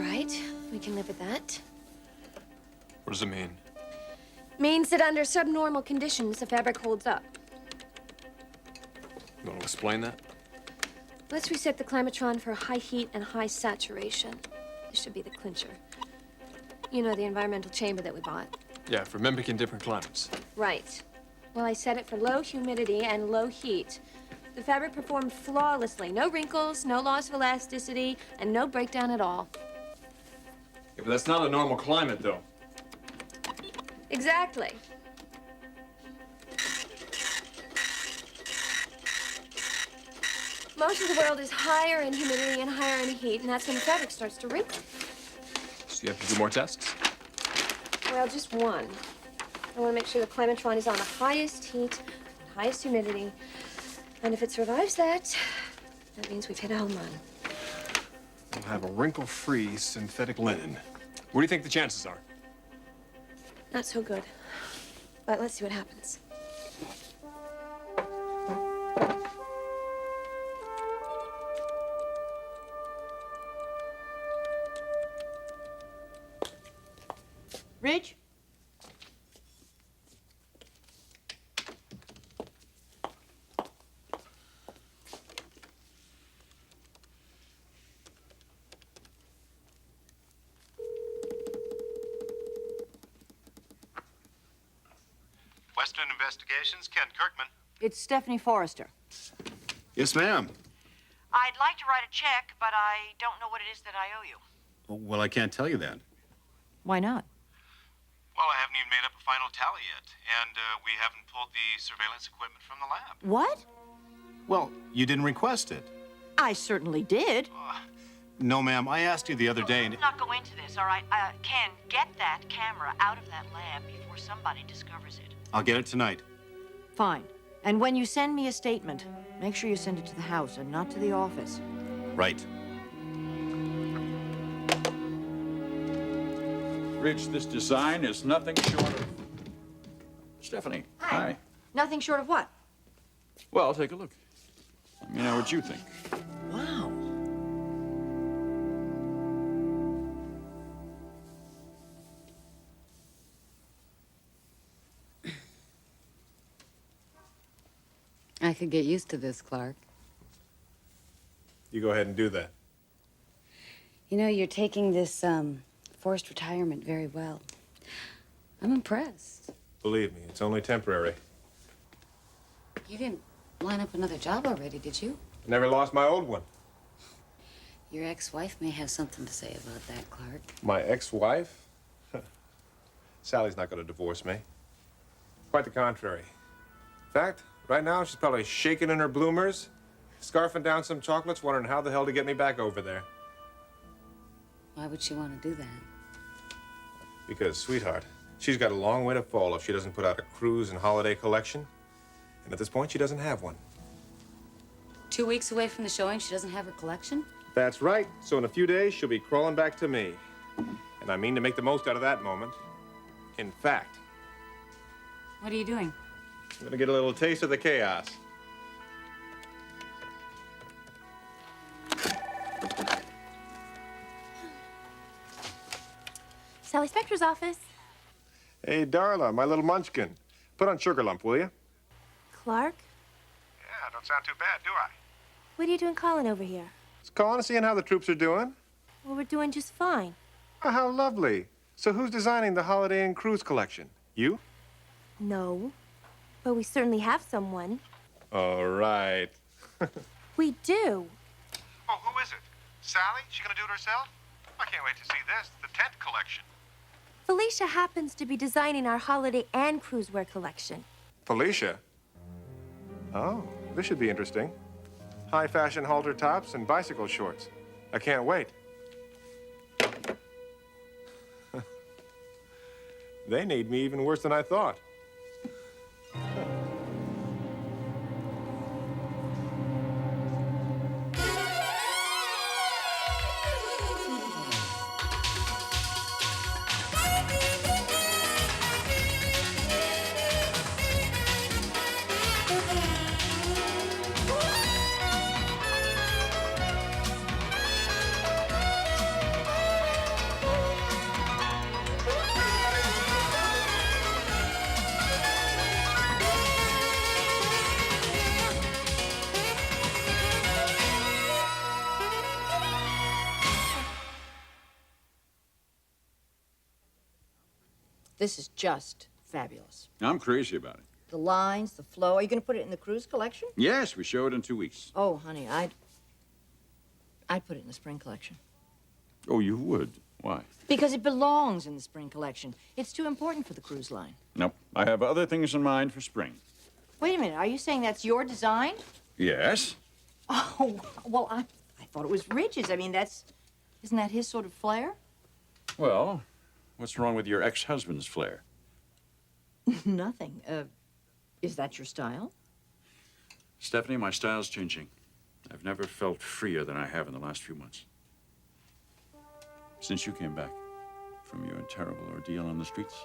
right. We can live with that. What does it mean? Means that under subnormal conditions, the fabric holds up. You want to explain that? Let's reset the climatron for high heat and high saturation. This should be the clincher. You know, the environmental chamber that we bought. Yeah, for mimicking different climates. Right. Well, I set it for low humidity and low heat. The fabric performed flawlessly. No wrinkles, no loss of elasticity, and no breakdown at all. Yeah, but that's not a normal climate, though. Exactly. Most of the world is higher in humidity and higher in heat, and that's when the fabric starts to wrinkle. So you have to do more tests? Well, just one. I want to make sure the climatron is on the highest heat and highest humidity. And if it survives that, that means we've hit a home run. We'll have a wrinkle-free synthetic linen. What do you think the chances are? Not so good. But let's see what happens. Ridge? Western Investigations, Ken Kirkman. It's Stephanie Forrester. Yes, ma'am. I'd like to write a check, but I don't know what it is that I owe you. Well, I can't tell you that. Why not? Well, I haven't even made up a final tally yet, and we haven't pulled the surveillance equipment from the lab. What? Well, you didn't request it. I certainly did. No, ma'am. I asked you the other day, and Let's not go into this, all right? Ken, get that camera out of that lab before somebody discovers it. I'll get it tonight. Fine. And when you send me a statement, make sure you send it to the house and not to the office. Right. Ridge, this design is nothing short of... Stephanie, hi. Nothing short of what? Well, take a look. Let me know what you think. Wow. I could get used to this, Clark. You go ahead and do that. You know, you're taking this, forced retirement very well. I'm impressed. Believe me, it's only temporary. You didn't line up another job already, did you? Never lost my old one. Your ex-wife may have something to say about that, Clark. My ex-wife? Sally's not going to divorce me. Quite the contrary. In fact, right now, she's probably shaking in her bloomers, scarfing down some chocolates, wondering how the hell to get me back over there. Why would she want to do that? Because, sweetheart, she's got a long way to fall if she doesn't put out a cruise and holiday collection. And at this point, she doesn't have one. 2 weeks away from the showing, she doesn't have her collection? That's right. So in a few days, she'll be crawling back to me. And I mean to make the most out of that moment. In fact, What are you doing? I'm gonna get a little taste of the chaos. Sally Spector's office. Hey, Darla, my little munchkin. Put on Sugar Lump, will you? Clark, Yeah, don't sound too bad, do I? what are you doing calling over here? Just calling to see how the troops are doing. Well, we're doing just fine. Oh, how lovely. So who's designing the holiday and cruise collection? You? No, but we certainly have someone. All right. We do. Oh, who is it? Sally? She gonna do it herself? I can't wait to see this. The tent collection. Felicia happens to be designing our holiday and cruise wear collection. Felicia? Oh, this should be interesting. High fashion halter tops and bicycle shorts. I can't wait. They need me even worse than I thought. This is just fabulous. I'm crazy about it. The lines, the flow. Are you going to put it in the cruise collection? Yes, we show it in 2 weeks. Oh, honey, I'd put it in the spring collection. Oh, you would? Why? Because it belongs in the spring collection. It's too important for the cruise line. Nope. I have other things in mind for spring. Wait a minute. Are you saying that's your design? Yes? Oh, well, I thought it was Ridge's. I mean, isn't that his sort of flair? Well, what's wrong with your ex-husband's flair? Nothing. Is that your style? Stephanie, my style's changing. I've never felt freer than I have in the last few months. Since you came back from your terrible ordeal on the streets.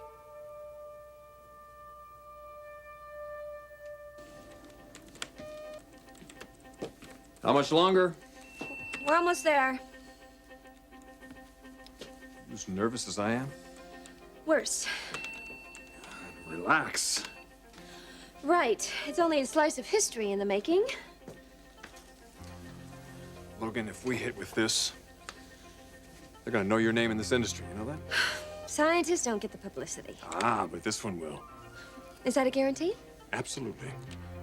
How much longer? We're almost there. You as nervous as I am? Worse. Relax. Right. It's only a slice of history in the making. Logan, if we hit with this, they're gonna know your name in this industry, you know that? Scientists don't get the publicity. Ah, but this one will. Is that a guarantee? Absolutely.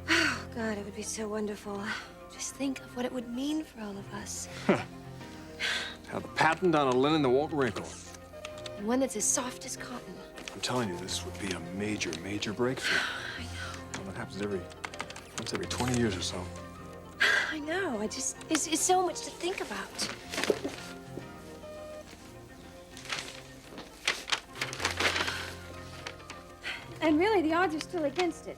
Oh, God, it would be so wonderful. Just think of what it would mean for all of us. Have a patent on a linen that won't wrinkle. And one that's as soft as cotton. I'm telling you, this would be a major, major breakthrough. I know. Well, it happens once every 20 years or so. I know. It's so much to think about. And really, the odds are still against it.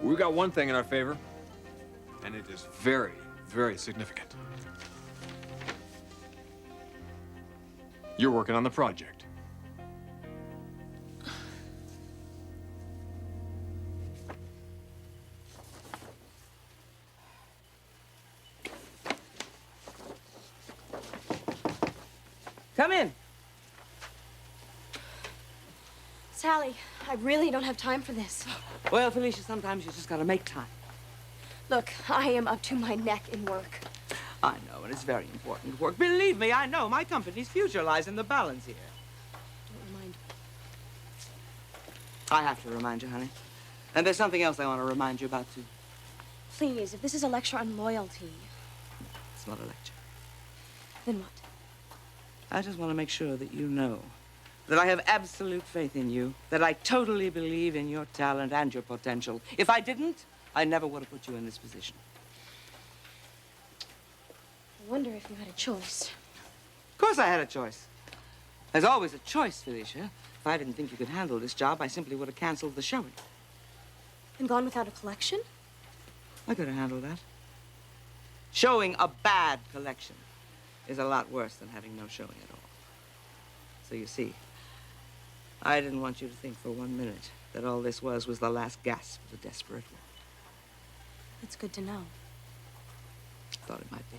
We got one thing in our favor, and it is very, very significant. You're working on the project. Come in. Sally, I really don't have time for this. Well, Felicia, sometimes you just gotta make time. Look, I am up to my neck in work. I know, and it's very important work. Believe me, I know. My company's future lies in the balance here. Don't remind me. I have to remind you, honey. And there's something else I want to remind you about, too. Please, if this is a lecture on loyalty, It's not a lecture. then what? I just want to make sure that you know that I have absolute faith in you, that I totally believe in your talent and your potential. If I didn't, I never would have put you in this position. I wonder if you had a choice. Of course I had a choice. There's always a choice, Felicia. If I didn't think you could handle this job, I simply would have canceled the showing. And gone without a collection? I could have handled that. Showing a bad collection is a lot worse than having no showing at all. So you see, I didn't want you to think for 1 minute that all this was the last gasp of a desperate war. It's good to know. Thought it might be.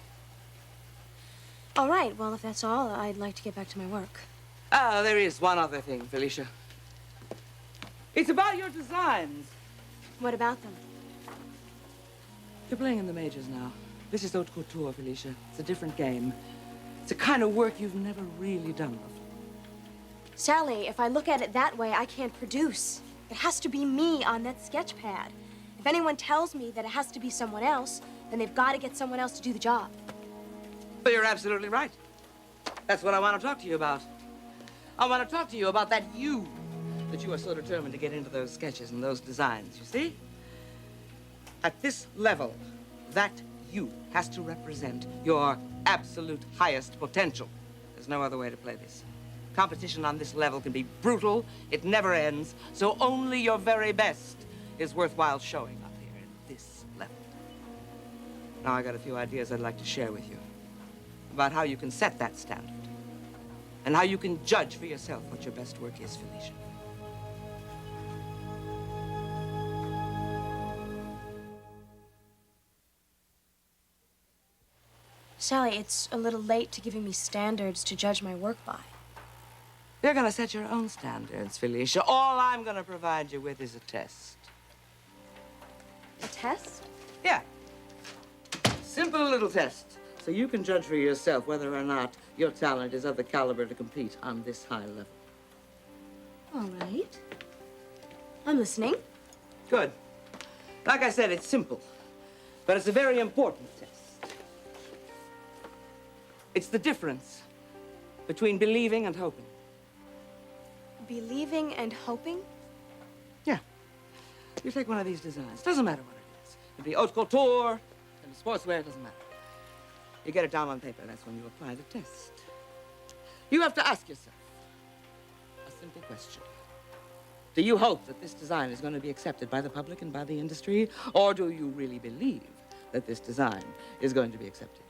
All right, well, if that's all, I'd like to get back to my work. Ah, there is one other thing, Felicia. It's about your designs. What about them? You're playing in the majors now. This is haute couture, Felicia. It's a different game. It's a kind of work you've never really done before. Sally, if I look at it that way, I can't produce. It has to be me on that sketch pad. If anyone tells me that it has to be someone else, then they've got to get someone else to do the job. But you're absolutely right. That's what I want to talk to you about. I want to talk to you about that you that you are so determined to get into those sketches and those designs, you see? At this level, that you has to represent your absolute highest potential. There's no other way to play this. Competition on this level can be brutal. It never ends. So only your very best is worthwhile showing up here at this level. Now, I got a few ideas I'd like to share with you about how you can set that standard and how you can judge for yourself what your best work is, Felicia. Sally, it's a little late to giving me standards to judge my work by. You're gonna set your own standards, Felicia. All I'm gonna provide you with is a test. A test? Yeah. Simple little test so you can judge for yourself whether or not your talent is of the caliber to compete on this high level. All right. I'm listening. Good. Like I said, it's simple, but it's a very important test. It's the difference between believing and hoping. Believing and hoping? Yeah. You take one of these designs. Doesn't matter what it is. It could be haute couture, and sportswear, it doesn't matter. You get it down on paper. That's when you apply the test. You have to ask yourself a simple question. Do you hope that this design is going to be accepted by the public and by the industry? Or do you really believe that this design is going to be accepted?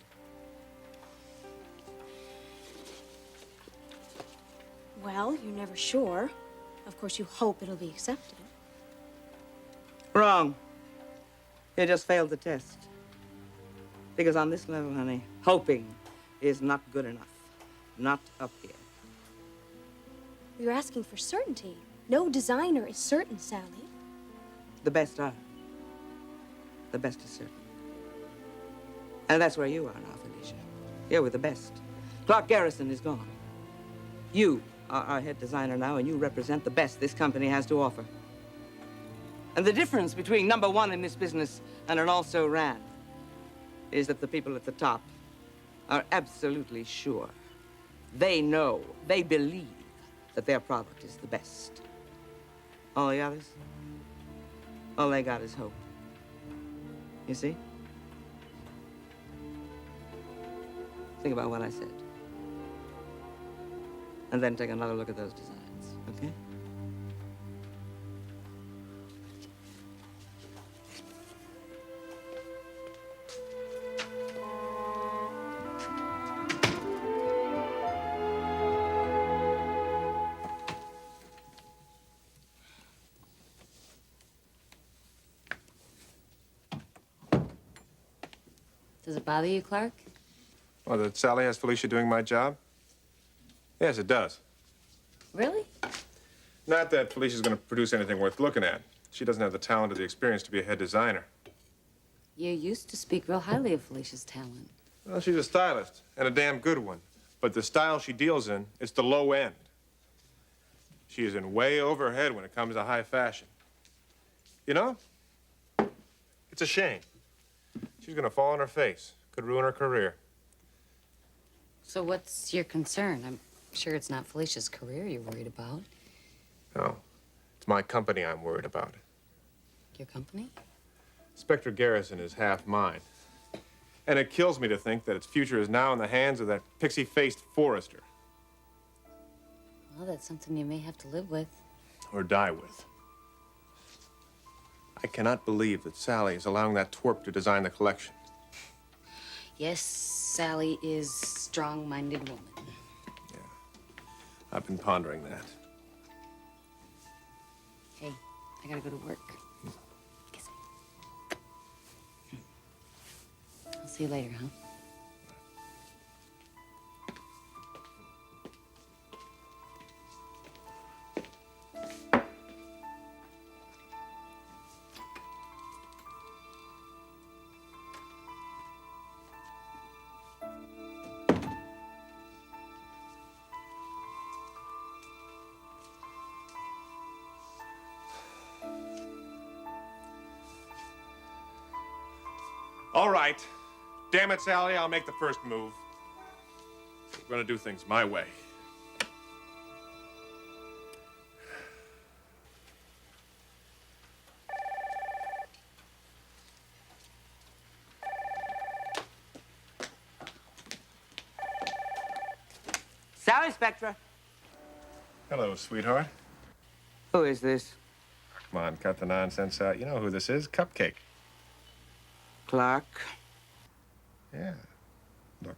Well, you're never sure. Of course, you hope it'll be accepted. Wrong. You just failed the test. Because on this level, honey, hoping is not good enough. Not up here. You're asking for certainty. No designer is certain, Sally. The best are. The best is certain. And that's where you are now, Felicia. You're with the best. Clark Garrison is gone. You are our head designer now, and you represent the best this company has to offer. And the difference between number one in this business and an also-ran is that the people at the top are absolutely sure. They know, they believe that their product is the best. All the others, all they got is hope. You see? Think about what I said. And then take another look at those designs, okay? Does it bother you, Clark? Well, that Sally has Felicia doing my job? Yes, it does. Really? Not that Felicia's going to produce anything worth looking at. She doesn't have the talent or the experience to be a head designer. You used to speak real highly of Felicia's talent. Well, she's a stylist, and a damn good one. But the style she deals in, it's the low end. She is in way over her head when it comes to high fashion. You know, it's a shame. She's gonna fall on her face. Could ruin her career. So what's your concern? I'm sure it's not Felicia's career you're worried about. No, it's my company I'm worried about. Your company? Inspector Garrison is half mine. And it kills me to think that its future is now in the hands of that pixie-faced Forrester. Well, that's something you may have to live with. Or die with. I cannot believe that Sally is allowing that twerp to design the collection. Yes, Sally is a strong-minded woman. Yeah, I've been pondering that. Hey, I gotta go to work. Kiss me. I'll see you later, huh? All right. Damn it, Sally, I'll make the first move. We're gonna do things my way. Sally Spectra. Hello, sweetheart. Who is this? Come on, cut the nonsense out. You know who this is, Cupcake. Clark. Yeah. Look,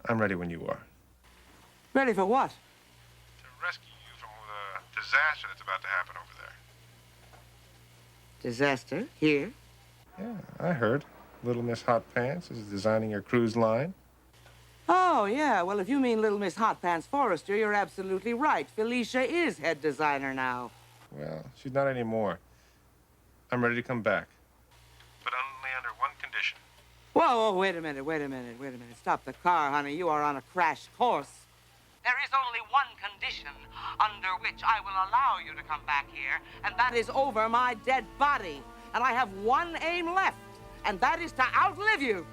I'm ready when you are. Ready for what? To rescue you from the disaster that's about to happen over there. Disaster? Here? Yeah, I heard. Little Miss Hot Pants is designing your cruise line. Oh, yeah. Well, if you mean Little Miss Hot Pants Forrester, you're absolutely right. Felicia is head designer now. Well, she's not anymore. I'm ready to come back. But only under one condition. Whoa, wait a minute. Stop the car, honey. You are on a crash course. There is only one condition under which I will allow you to come back here, and that is over my dead body. And I have one aim left, and that is to outlive you.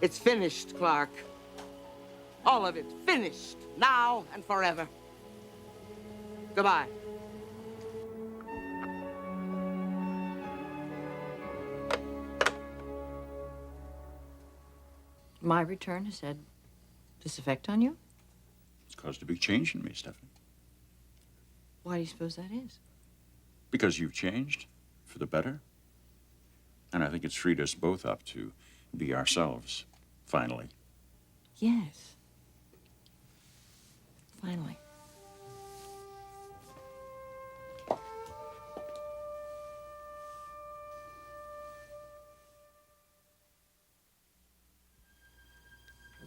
It's finished, Clark. All of it finished, now and forever. Goodbye. My return has had this effect on you? It's caused a big change in me, Stephanie. Why do you suppose that is? Because you've changed for the better. And I think it's freed us both up to be ourselves, finally. Yes. Finally.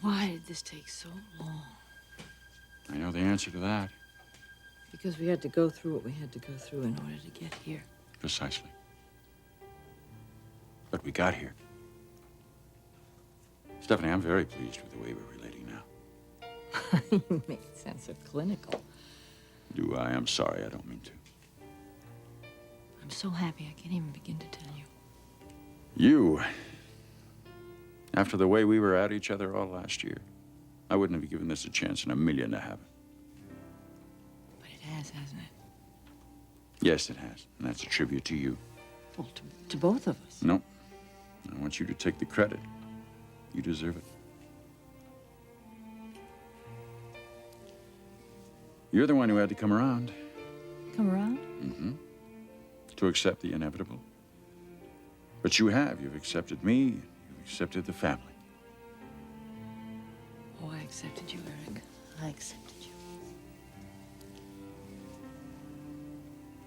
Why did this take so long? I know the answer to that. Because we had to go through what we had to go through in order to get here. Precisely. But we got here. Stephanie, I'm very pleased with the way we're relating now. You make it sound so clinical. Do I? I'm sorry, I don't mean to. I'm so happy I can't even begin to tell you. You, after the way we were at each other all last year, I wouldn't have given this a chance in a million to have it. But it has, hasn't it? Yes, it has, and that's a tribute to you. Well, to both of us. No, I want you to take the credit. You deserve it. You're the one who had to come around. Come around? Mm-hmm. To accept the inevitable. But you have. You've accepted me. You've accepted the family. Oh, I accepted you, Eric. I accepted you.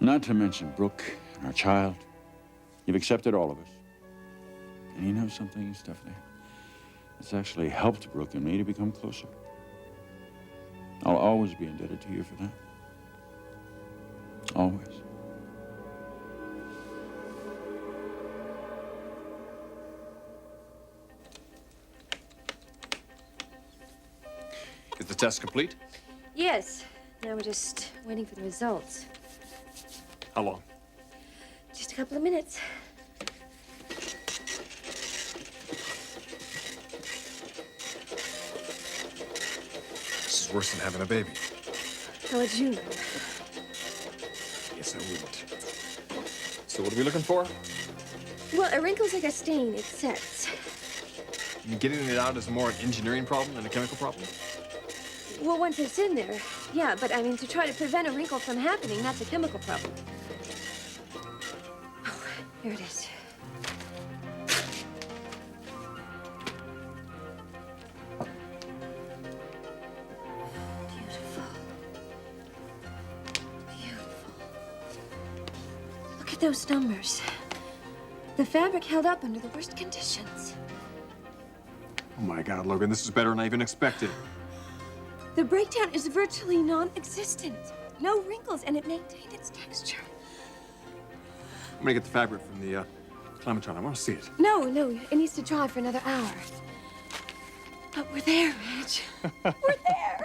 Not to mention Brooke and our child. You've accepted all of us. And you know something, Stephanie? It's actually helped Brooke and me to become closer. I'll always be indebted to you for that. Always. Is the test complete? Yes. Now we're just waiting for the results. How long? Just a couple of minutes. This is worse than having a baby. How would you know? Yes, I wouldn't. So what are we looking for? Well, a wrinkle's like a stain. It sets. You getting it out is more an engineering problem than a chemical problem? Well, once it's in there, yeah, but I mean, to try to prevent a wrinkle from happening, that's a chemical problem. Oh, here it is. Beautiful. Beautiful. Look at those numbers. The fabric held up under the worst conditions. Oh my God, Logan, this is better than I even expected. The breakdown is virtually non-existent. No wrinkles, and it maintained its texture. I'm gonna get the fabric from the Clementine. I want to see it. No, it needs to dry for another hour. But we're there, Reg. We're there.